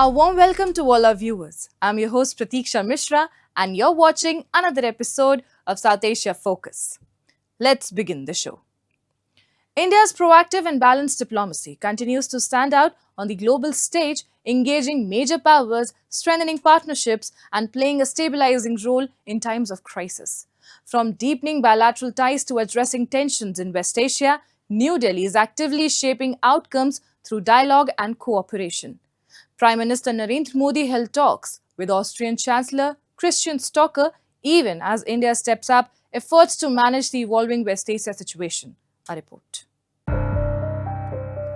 A warm welcome to all our viewers. I'm your host Pratiksha Mishra and you're watching another episode of South Asia Focus. Let's begin the show. India's proactive and balanced diplomacy continues to stand out on the global stage, engaging major powers, strengthening partnerships, and playing a stabilizing role in times of crisis. From deepening bilateral ties to addressing tensions in West Asia, New Delhi is actively shaping outcomes through dialogue and cooperation. Prime Minister Narendra Modi held talks with Austrian Chancellor Christian Stocker even as India steps up efforts to manage the evolving West Asia situation. A report.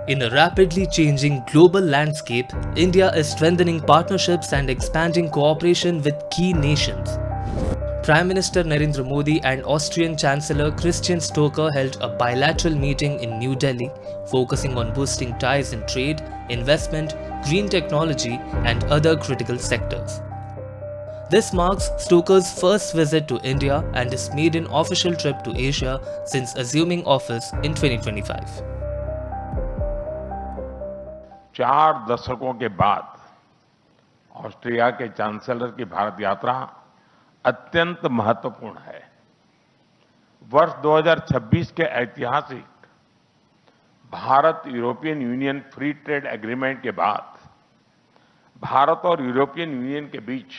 In a rapidly changing global landscape, India is strengthening partnerships and expanding cooperation with key nations. Prime Minister Narendra Modi and Austrian Chancellor Christian Stocker held a bilateral meeting in New Delhi, focusing on boosting ties in trade, investment, green technology, and other critical sectors. This marks Stocker's first visit to India and his maiden official trip to Asia since assuming office in 2025. 4 दशकों के बाद Austria के chancellor की भारत यात्रा अत्यंत महत्वपूर्ण है। वर्ष 2026 के ऐतिहासिक Bharat European union free trade agreement के बाद भारत और यूरोपियन यूनियन के बीच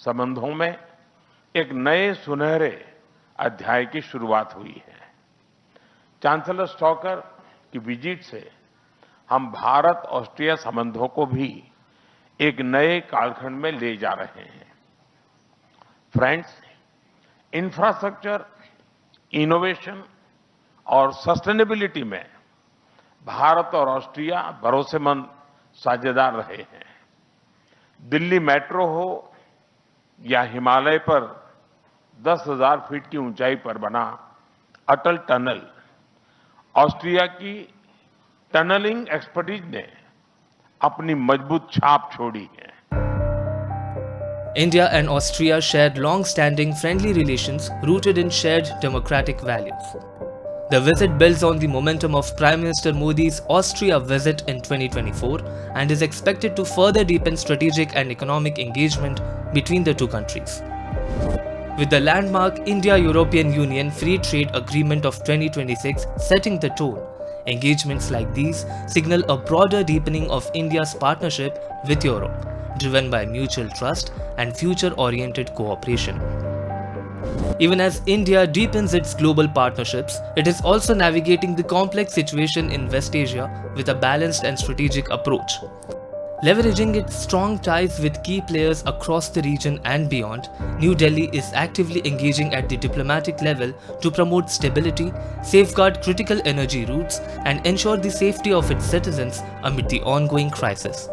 संबंधों में एक नए सुनहरे अध्याय की शुरुआत हुई है। चांसलर स्टॉकर की विजिट से हम भारत ऑस्ट्रिया संबंधों को भी एक नए कालखंड में ले जा रहे हैं। फ्रेंड्स, इंफ्रास्ट्रक्चर, इनोवेशन और सस्टेनेबिलिटी में भारत और ऑस्ट्रिया भरोसेमंद साझेदार रहे हैं। दिल्ली मेट्रो हो या हिमालय पर 10,000 फीट की ऊंचाई पर बना अटल टनल, ऑस्ट्रिया की टनलिंग एक्सपर्टीज ने अपनी मजबूत छाप छोड़ी है। India and Austria shared long-standing friendly relations rooted in shared democratic values. The visit builds on the momentum of Prime Minister Modi's Austria visit in 2024 and is expected to further deepen strategic and economic engagement between the two countries. With the landmark India-European Union Free Trade Agreement of 2026 setting the tone, engagements like these signal a broader deepening of India's partnership with Europe, driven by mutual trust and future-oriented cooperation. Even as India deepens its global partnerships, it is also navigating the complex situation in West Asia with a balanced and strategic approach. Leveraging its strong ties with key players across the region and beyond, New Delhi is actively engaging at the diplomatic level to promote stability, safeguard critical energy routes, and ensure the safety of its citizens amid the ongoing crisis.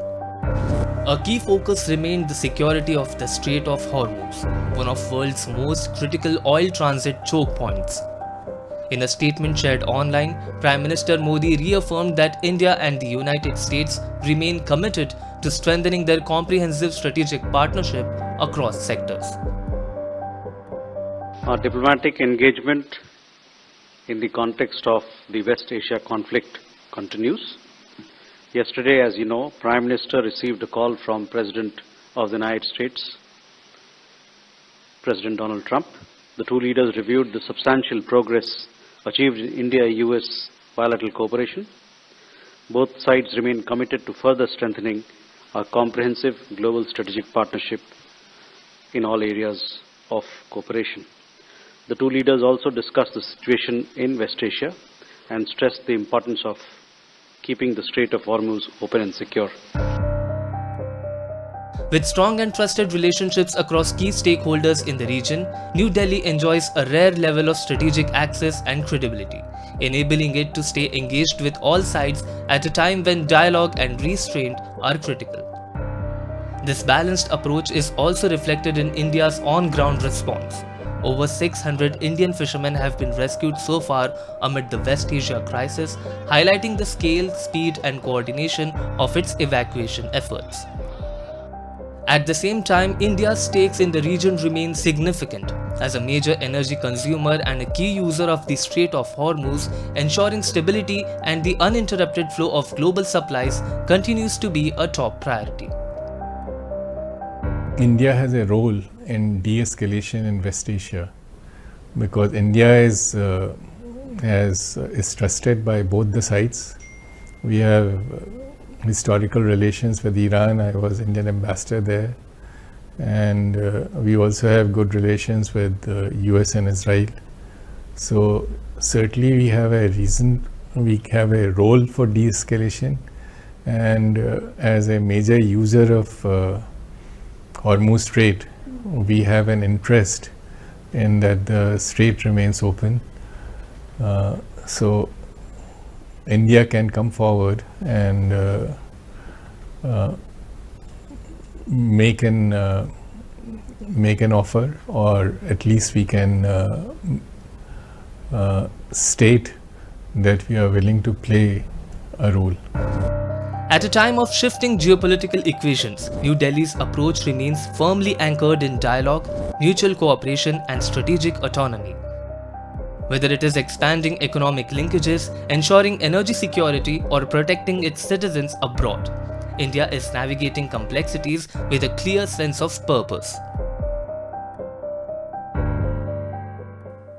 A key focus remained the security of the Strait of Hormuz, one of the world's most critical oil transit choke points. In a statement shared online, Prime Minister Modi reaffirmed that India and the United States remain committed to strengthening their comprehensive strategic partnership across sectors. Our diplomatic engagement in the context of the West Asia conflict continues. Yesterday, as you know, Prime Minister received a call from President of the United States, President Donald Trump. The two leaders reviewed the substantial progress achieved in India-US bilateral cooperation. Both sides remain committed to further strengthening our comprehensive global strategic partnership in all areas of cooperation. The two leaders also discussed the situation in West Asia and stressed the importance of keeping the Strait of Hormuz open and secure. With strong and trusted relationships across key stakeholders in the region, New Delhi enjoys a rare level of strategic access and credibility, enabling it to stay engaged with all sides at a time when dialogue and restraint are critical. This balanced approach is also reflected in India's on-ground response. Over 600 Indian fishermen have been rescued so far amid the West Asia crisis, highlighting the scale, speed, and coordination of its evacuation efforts. At the same time, India's stakes in the region remain significant. As a major energy consumer and a key user of the Strait of Hormuz, ensuring stability and the uninterrupted flow of global supplies continues to be a top priority. India has a role in de-escalation in West Asia because India is trusted by both the sides. We have historical relations with Iran. I was Indian ambassador there, and we also have good relations with US and Israel. So certainly we have a role for de-escalation, and as a major user of Hormuz Strait, we have an interest in that the strait remains open. So India can come forward and make an offer, or at least we can state that we are willing to play a role. At a time of shifting geopolitical equations, New Delhi's approach remains firmly anchored in dialogue, mutual cooperation, and strategic autonomy. Whether it is expanding economic linkages, ensuring energy security, or protecting its citizens abroad, India is navigating complexities with a clear sense of purpose.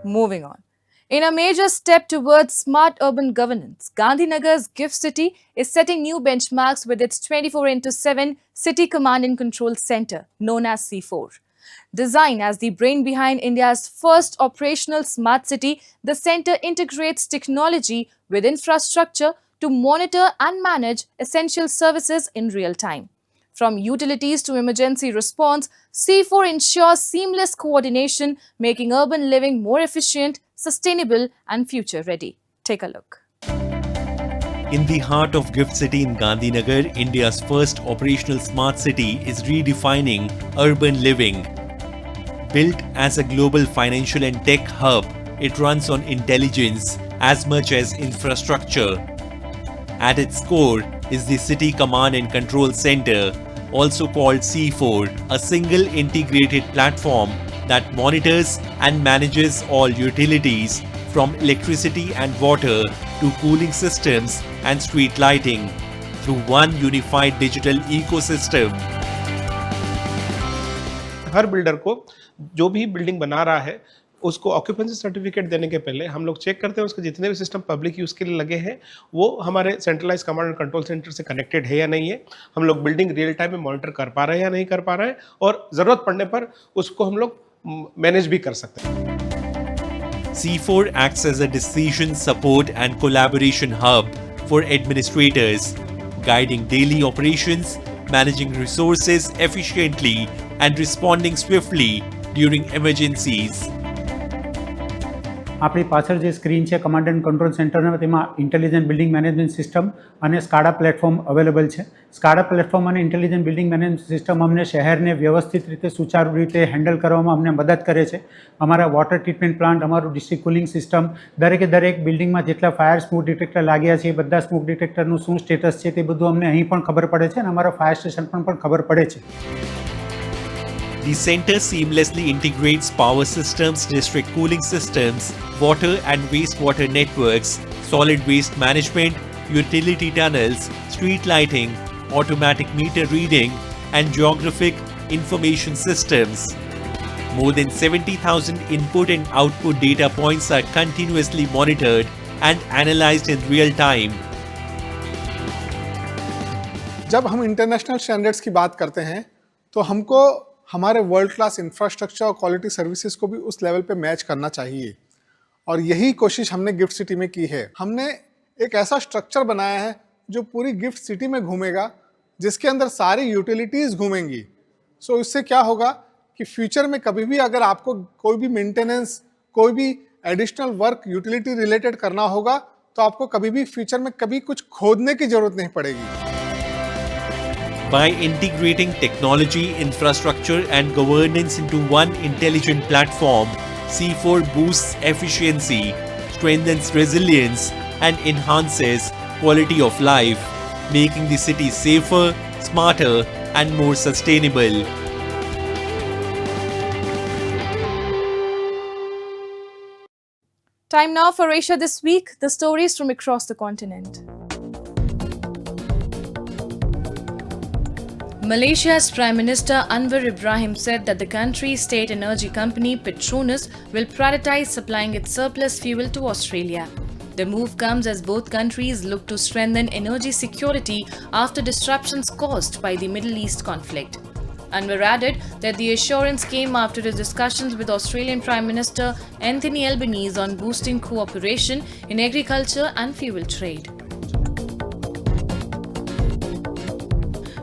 Moving on. In a major step towards smart urban governance, Gandhinagar's GIFT City is setting new benchmarks with its 24/7 City Command and Control Center, known as C4. Designed as the brain behind India's first operational smart city, the center integrates technology with infrastructure to monitor and manage essential services in real time. From utilities to emergency response, C4 ensures seamless coordination, making urban living more efficient, sustainable, and future-ready. Take a look. In the heart of GIFT City in Gandhinagar, India's first operational smart city is redefining urban living. Built as a global financial and tech hub, it runs on intelligence as much as infrastructure. At its core is the City Command and Control Center, also called C4, a single integrated platform that monitors and manages all utilities from electricity and water to cooling systems and street lighting through one unified digital ecosystem. Her builder को जो भी building बना रहा है उसको occupancy certificate देने के पहले हम लोग चेक करते हैं उसके जितने भी सिस्टम पब्लिक यूज़ के लिए लगे हैं वो हमारे centralize command and control center से कनेक्टेड है या नहीं है, हम लोग बिल्डिंग रियल टाइम में मॉनिटर कर पा रहे हैं या नहीं कर पा रहे हैं, और ज़रूरत पड़ने पर उसको हम लोग मैनेज भी कर सकते हैं. C4 acts as a decision support and collaboration hub for administrators, guiding daily operations, managing resources efficiently, and responding swiftly during emergencies. આપણી પાછળ જે સ્ક્રીન છે કમાન્ડ એન્ડ કંટ્રોલ સેન્ટરના તેમાં ઇન્ટેલિજન્ટ બિલ્ડિંગ મેનેજમેન્ટ સિસ્ટમ અને સ્કાડા પ્લેટફોર્મ અવેલેબલ છે. SCADA platform અને intelligent building management system અમને શહેરને વ્યવસ્થિત રીતે સુચારુ રીતે હેન્ડલ કરવામાં અમને મદદ કરે છે. અમારા વોટર ટ્રીટમેન્ટ પ્લાન્ટ, અમારું ડિસ્ટ્રિક્ટ કુલિંગ સિસ્ટમ, દરેકે દરેક બિલ્ડિંગમાં જેટલા ફાયર સ્મોક ડિટેક્ટર લાગ્યા છે એ બધા સ્મોક ડિટેક્ટરનું શું સ્ટેટસ છે તે બધું અમને અહીં પણ ખબર પડે છે અને અમારા ફાયર સ્ટેશન પણ ખબર પડે છે. The center seamlessly integrates power systems, district cooling systems, water and wastewater networks, solid waste management, utility tunnels, street lighting, automatic meter reading, and geographic information systems. More than 70,000 input and output data points are continuously monitored and analyzed in real time. जब हम international standards की बात करते हैं तो हमको हमारे world class infrastructure और क्वालिटी सर्विसेज को भी उस लेवल पे मैच करना चाहिए, और यही कोशिश हमने गिफ्ट सिटी में की है. हमने एक ऐसा स्ट्रक्चर बनाया है जो पूरी गिफ्ट सिटी में घूमेगा, जिसके अंदर सारी यूटिलिटीज़ घूमेंगी. सो इससे क्या होगा कि फ्यूचर में कभी भी अगर आपको कोई भी मेंटेनेंस, कोई भी एडिशनल वर्क यूटिलिटी रिलेटेड करना होगा तो आपको कभी भी फ्यूचर में कभी कुछ खोदने की ज़रूरत नहीं पड़ेगी. By integrating technology, infrastructure, and governance into one intelligent platform, C4 boosts efficiency, strengthens resilience, and enhances quality of life, making the city safer, smarter, and more sustainable. Time now for Asia This Week, the stories from across the continent. Malaysia's Prime Minister Anwar Ibrahim said that the country's state energy company Petronas will prioritize supplying its surplus fuel to Australia. The move comes as both countries look to strengthen energy security after disruptions caused by the Middle East conflict. Anwar added that the assurance came after his discussions with Australian Prime Minister Anthony Albanese on boosting cooperation in agriculture and fuel trade.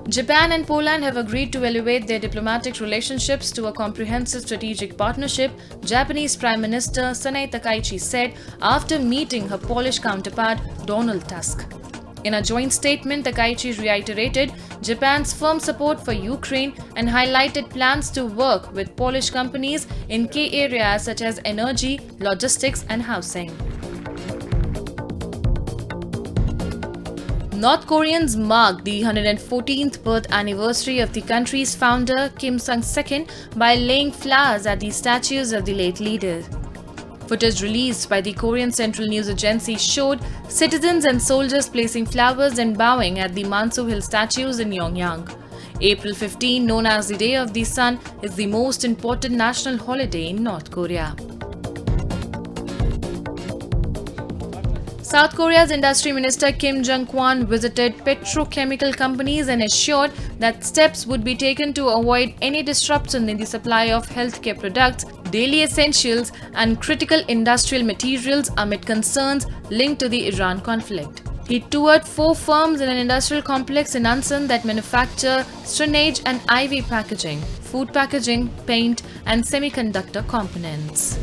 Japan and Poland have agreed to elevate their diplomatic relationships to a comprehensive strategic partnership, Japanese Prime Minister Sanae Takaichi said after meeting her Polish counterpart Donald Tusk. In a joint statement, Takaichi reiterated Japan's firm support for Ukraine and highlighted plans to work with Polish companies in key areas such as energy, logistics, and housing. North Koreans marked the 114th birth anniversary of the country's founder Kim Sang-second by laying flowers at the statues of the late leader. Footage released by the Korean Central News Agency showed citizens and soldiers placing flowers and bowing at the Mansu Hill statues in Pyongyang. April 15, known as the Day of the Sun, is the most important national holiday in North Korea. South Korea's Industry Minister Kim Jong-kwon visited petrochemical companies and assured that steps would be taken to avoid any disruption in the supply of healthcare products, daily essentials, and critical industrial materials amid concerns linked to the Iran conflict. He toured 4 firms in an industrial complex in Ansan that manufacture strainage and IV packaging, food packaging, paint, and semiconductor components.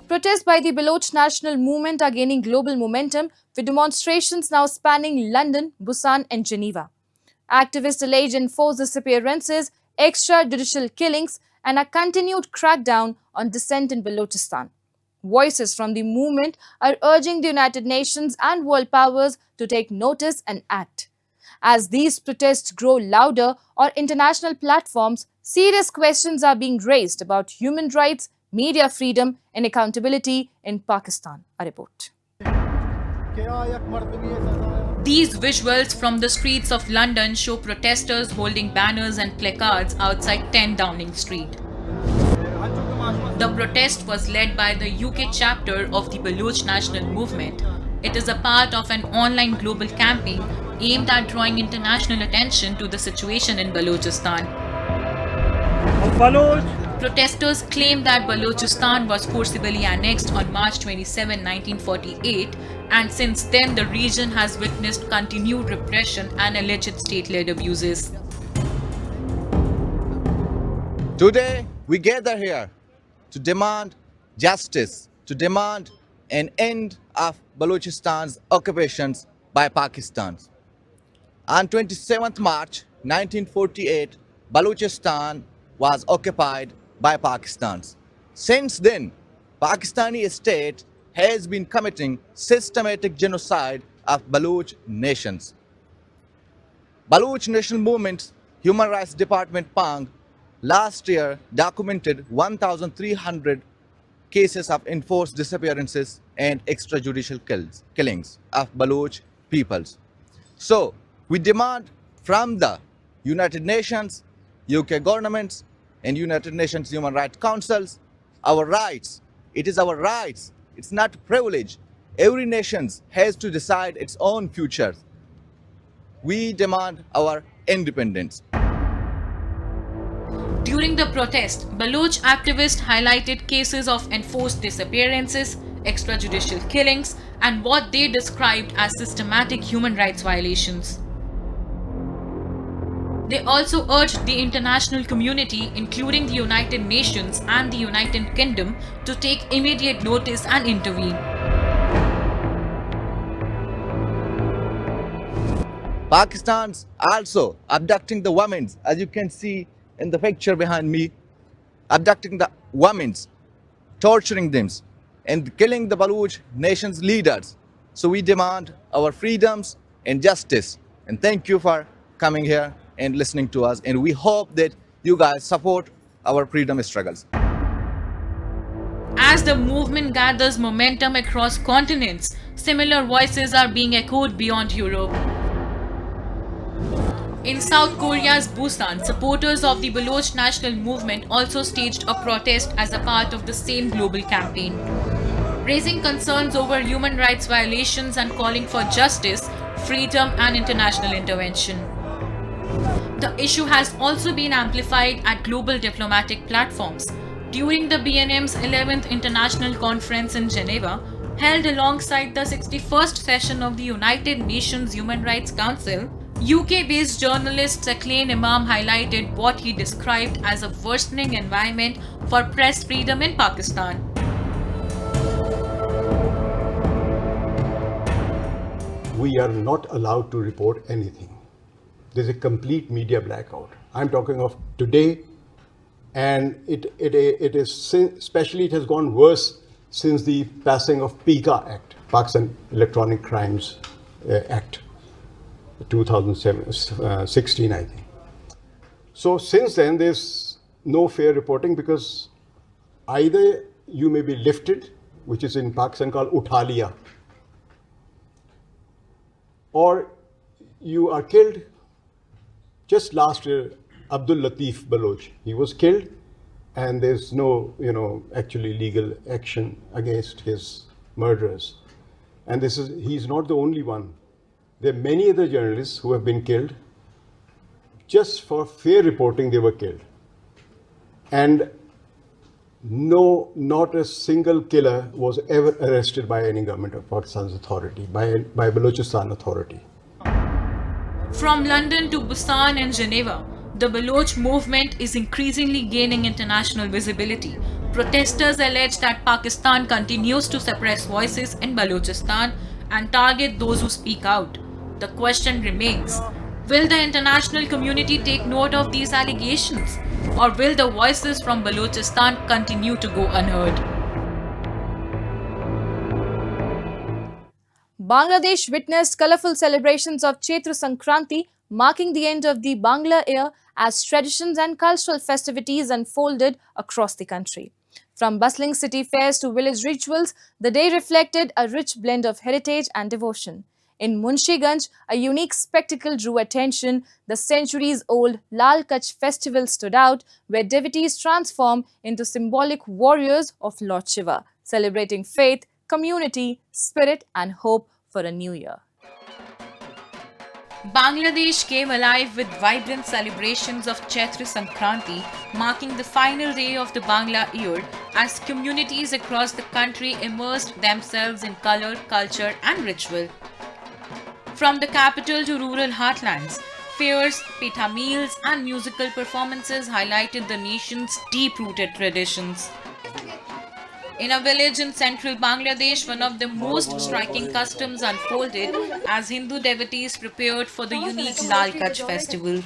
Protests by the Baloch National Movement are gaining global momentum, with demonstrations now spanning London, Busan, and Geneva. Activists allege enforced disappearances, extrajudicial killings, and a continued crackdown on dissent in Balochistan. Voices from the movement are urging the United Nations and world powers to take notice and act. As these protests grow louder on international platforms, serious questions are being raised about human rights, media freedom, and accountability in Pakistan. A report. These visuals from the streets of London show protesters holding banners and placards outside 10 Downing Street. The protest was led by the UK chapter of the Baloch National Movement. It is a part of an online global campaign aimed at drawing international attention to the situation in Balochistan. Protesters claim that Balochistan was forcibly annexed on March 27, 1948, and since then the region has witnessed continued repression and alleged state-led abuses. Today, we gather here to demand justice, to demand an end of Balochistan's occupations by Pakistan. On 27th March 1948, Balochistan was occupied by Pakistan. Since then, Pakistani state has been committing systematic genocide of Baloch nations. Baloch National Movement's Human Rights Department Pang last year documented 1,300 cases of enforced disappearances and extrajudicial killings of Baloch peoples. So, we demand from the United Nations, UK governments, and United Nations Human Rights Councils our rights. It is our rights. It's not privilege. Every nation has to decide its own future. We demand our independence. During the protest, Baloch activists highlighted cases of enforced disappearances, extrajudicial killings, and what they described as systematic human rights violations. They also urged the international community, including the United Nations and the United Kingdom, to take immediate notice and intervene. Pakistan's also abducting the women, as you can see in the picture behind me, abducting the women, torturing them, and killing the Baloch nation's leaders. So we demand our freedoms and justice. And thank you for coming here and listening to us. And we hope that you guys support our freedom struggles. As the movement gathers momentum across continents, similar voices are being echoed beyond Europe. In South Korea's Busan, supporters of the Baloch national movement also staged a protest as a part of the same global campaign, raising concerns over human rights violations and calling for justice, freedom, and international intervention. The issue has also been amplified at global diplomatic platforms. During the BNM's 11th International Conference in Geneva, held alongside the 61st session of the United Nations Human Rights Council, UK-based journalist Saqlain Imam highlighted what he described as a worsening environment for press freedom in Pakistan. We are not allowed to report anything. There's a complete media blackout. I'm talking of today, and it is, especially it has gone worse since the passing of PICA Act, Pakistan Electronic Crimes Act, 2016, I think. So since then, there's no fair reporting, because either you may be lifted, which is in Pakistan called Utha Liya, or you are killed. Just last year, Abdul Latif Baloch, he was killed, and there's no, actually legal action against his murderers. And he's not the only one. There are many other journalists who have been killed. Just for fair reporting, they were killed. And not a single killer was ever arrested by any government of Pakistan's authority, by Balochistan authority. From London to Busan and Geneva, the Baloch movement is increasingly gaining international visibility. Protesters allege that Pakistan continues to suppress voices in Balochistan and target those who speak out. The question remains, will the international community take note of these allegations, or will the voices from Balochistan continue to go unheard? Bangladesh witnessed colourful celebrations of Chaitra Sankranti, marking the end of the Bangla year as traditions and cultural festivities unfolded across the country. From bustling city fairs to village rituals, the day reflected a rich blend of heritage and devotion. In Munshiganj, a unique spectacle drew attention. The centuries-old Lal Kach festival stood out, where devotees transformed into symbolic warriors of Lord Shiva, celebrating faith, community, spirit and hope for a new year. Bangladesh came alive with vibrant celebrations of Chaitra Sankranti, marking the final day of the Bangla year, as communities across the country immersed themselves in colour, culture and ritual. From the capital to rural heartlands, fairs, pitha meals and musical performances highlighted the nation's deep-rooted traditions. In a village in central Bangladesh, one of the most striking customs unfolded as Hindu devotees prepared for the unique Lal Kach festival.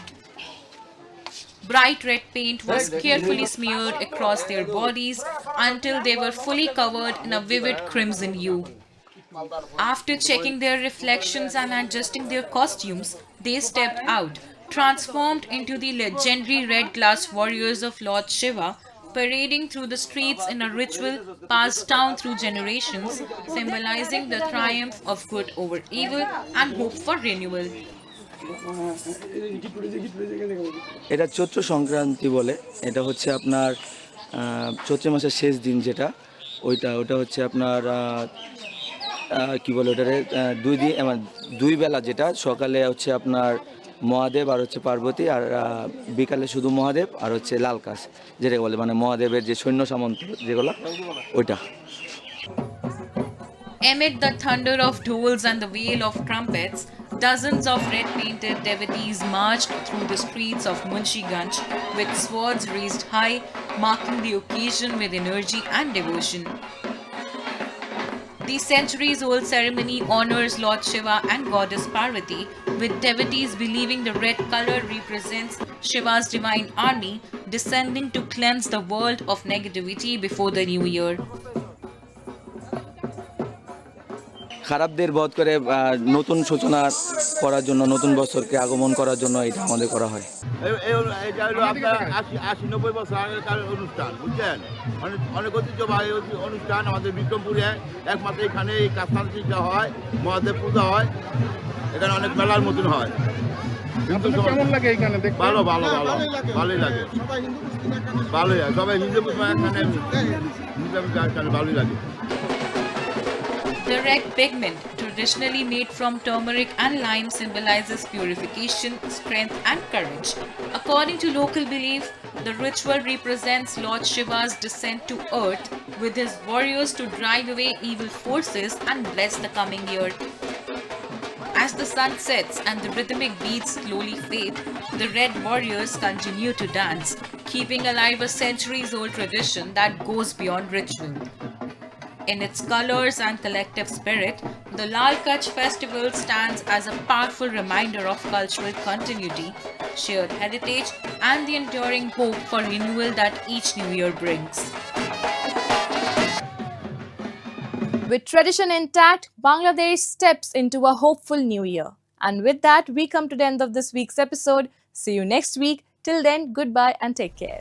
Bright red paint was carefully smeared across their bodies until they were fully covered in a vivid crimson hue. After checking their reflections and adjusting their costumes, they stepped out, transformed into the legendary red glass warriors of Lord Shiva, parading through the streets in a ritual passed down through generations, symbolizing the triumph of good over evil and hope for renewal. এটা চৈত্র সংক্রান্তি বলে, এটা হচ্ছে আপনার চৈত্র মাসের শেষ দিন, যেটা ওটা হচ্ছে আপনার কি বলে ওটারে দুই বেলা, যেটা সকালে হচ্ছে আপনার মহাদেব আর হচ্ছে পার্বতী, আর বিকালে শুধু মহাদেব আর হচ্ছে লাল কাশ, যেটা বলে মানে মহাদেবের যে সৈন্য সামন্ত যেগুলো ওইটা। Amid the thunder of dhols and the wail of trumpets, dozens of red-painted devotees marched through the streets of Munshiganj with swords raised high, marking the occasion with energy and devotion. The centuries-old ceremony honors Lord Shiva and Goddess Parvati, with devotees believing the red color represents Shiva's divine army descending to cleanse the world of negativity before the new year. খারাপদের বধ করে নতুন সূচনা করার জন্য, নতুন বছরকে আগমন করার জন্য এটা আমাদের করা হয়। এটা হলো আপনার 80-90 বছর আগের অনুষ্ঠান, বুঝছেন? অনেক ঐতিহ্যবাহী অনুষ্ঠান আমাদের বিক্রমপুরে একমাত্র এখানে এই কাস্তানচিটা হয়, মহাদেব পূজা হয়, এখানে অনেক মেলার মতন হয়। কেমন লাগে এখানে দেখতে? ভালো ভালো ভালো ভালোই লাগে ভালোই লাগে সবাই হিন্দু মুসলমান একখানে ভালোই লাগে The red pigment, traditionally made from turmeric and lime, symbolizes purification, strength, and courage. According to local belief, the ritual represents Lord Shiva's descent to earth with his warriors to drive away evil forces and bless the coming year. As the sun sets and the rhythmic beats slowly fade, the Red Warriors continue to dance, keeping alive a centuries-old tradition that goes beyond ritual. In its colors and collective spirit, the Lal Kutch festival stands as a powerful reminder of cultural continuity, shared heritage, and the enduring hope for renewal that each new year brings. With tradition intact, Bangladesh steps into a hopeful new year. And with that, we come to the end of this week's episode. See you next week. Till then, goodbye and take care.